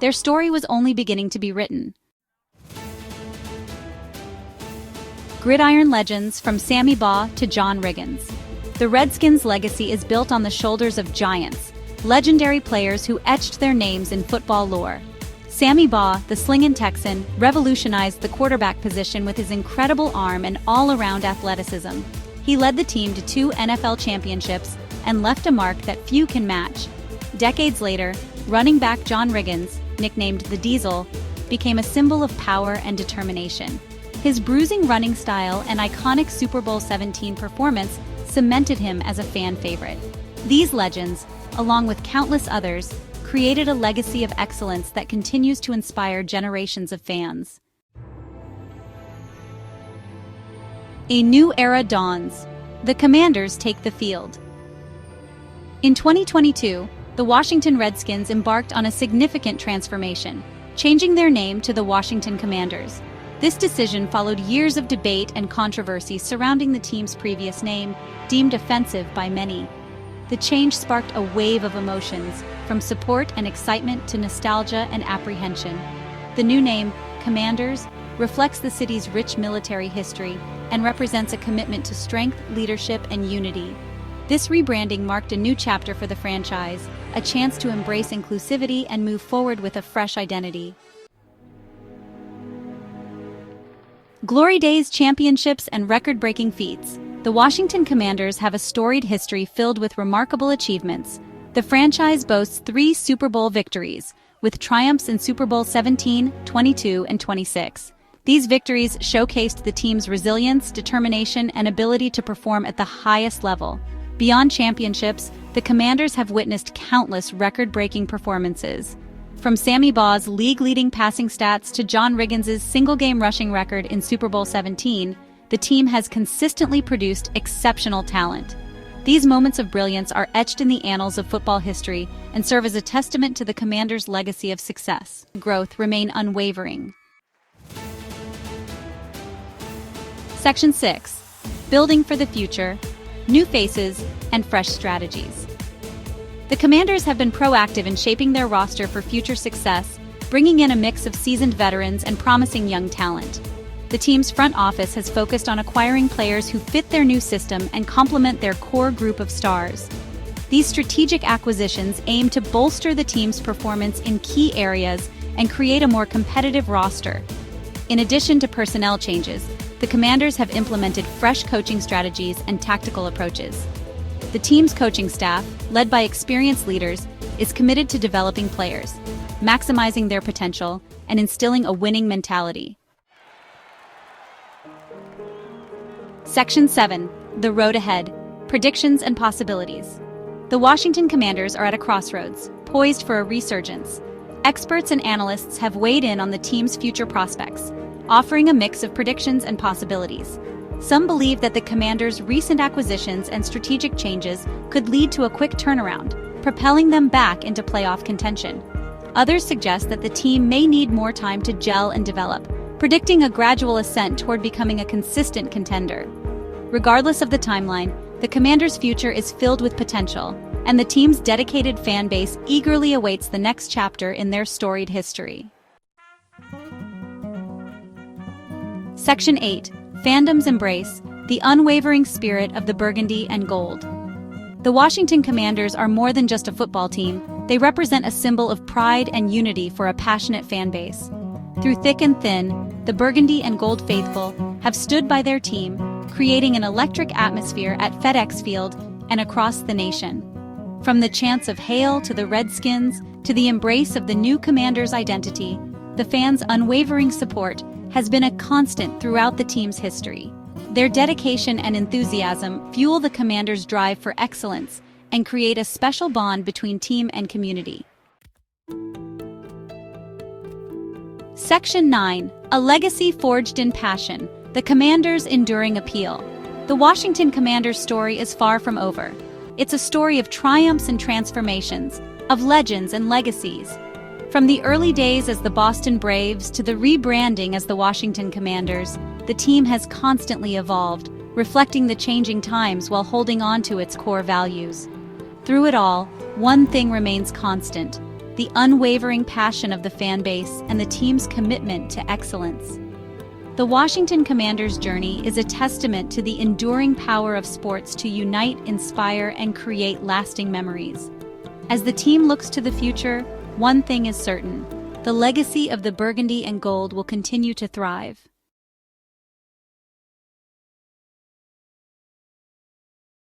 their story was only beginning to be written. Gridiron legends from Sammy Baugh to John Riggins. The Redskins' legacy is built on the shoulders of giants, legendary players who etched their names in football lore. Sammy Baugh, the slingin' Texan, revolutionized the quarterback position with his incredible arm and all-around athleticism. He led the team to 2 NFL championships and left a mark that few can match. Decades later, running back John Riggins, nicknamed the Diesel, became a symbol of power and determination. His bruising running style and iconic Super Bowl XVII performance cemented him as a fan favorite. These legends, along with countless others, created a legacy of excellence that continues to inspire generations of fans. A new era dawns. The Commanders take the field. In 2022, the Washington Redskins embarked on a significant transformation, changing their name to the Washington Commanders. This decision followed years of debate and controversy surrounding the team's previous name, deemed offensive by many. The change sparked a wave of emotions, from support and excitement to nostalgia and apprehension. The new name, Commanders, reflects the city's rich military history and represents a commitment to strength, leadership, and unity. This rebranding marked a new chapter for the franchise, a chance to embrace inclusivity and move forward with a fresh identity. Glory days, championships, and record-breaking feats. The Washington Commanders have a storied history filled with remarkable achievements. The franchise boasts 3 Super Bowl victories, with triumphs in Super Bowl XVII, XXII, and XXVI. These victories showcased the team's resilience, determination, and ability to perform at the highest level. Beyond championships, the Commanders have witnessed countless record-breaking performances. From Sammy Baugh's league-leading passing stats to John Riggins' single-game rushing record in Super Bowl XVII, the team has consistently produced exceptional talent. These moments of brilliance are etched in the annals of football history and serve as a testament to the Commanders' legacy of success. Growth remain unwavering. Section 6. Building for the future, new faces, and fresh strategies. The Commanders have been proactive in shaping their roster for future success, bringing in a mix of seasoned veterans and promising young talent. The team's front office has focused on acquiring players who fit their new system and complement their core group of stars. These strategic acquisitions aim to bolster the team's performance in key areas and create a more competitive roster. In addition to personnel changes, the Commanders have implemented fresh coaching strategies and tactical approaches. The team's coaching staff, led by experienced leaders, is committed to developing players, maximizing their potential, and instilling a winning mentality. Section 7. The road ahead, predictions and possibilities. The Washington Commanders are at a crossroads, poised for a resurgence. Experts and analysts have weighed in on the team's future prospects, offering a mix of predictions and possibilities. Some believe that the Commanders' recent acquisitions and strategic changes could lead to a quick turnaround, propelling them back into playoff contention. Others suggest that the team may need more time to gel and develop, predicting a gradual ascent toward becoming a consistent contender. Regardless of the timeline, the Commanders' future is filled with potential, and the team's dedicated fan base eagerly awaits the next chapter in their storied history. Section 8. Fandom's embrace, the unwavering spirit of the burgundy and gold. The Washington Commanders are more than just a football team, they represent a symbol of pride and unity for a passionate fan base. Through thick and thin, the burgundy and gold faithful have stood by their team, creating an electric atmosphere at FedEx Field and across the nation. From the chants of "Hail" to the Redskins, to the embrace of the new Commanders' identity, the fans' unwavering support has been a constant throughout the team's history. Their dedication and enthusiasm fuel the Commanders' drive for excellence and create a special bond between team and community. Section 9. A legacy forged in passion, the Commanders' enduring appeal. The Washington Commanders' story is far from over. It's a story of triumphs and transformations, of legends and legacies. From the early days as the Boston Braves to the rebranding as the Washington Commanders, the team has constantly evolved, reflecting the changing times while holding on to its core values. Through it all, one thing remains constant: the unwavering passion of the fan base, and the team's commitment to excellence. The Washington Commanders' journey is a testament to the enduring power of sports to unite, inspire, and create lasting memories. As the team looks to the future, one thing is certain: the legacy of the burgundy and gold will continue to thrive.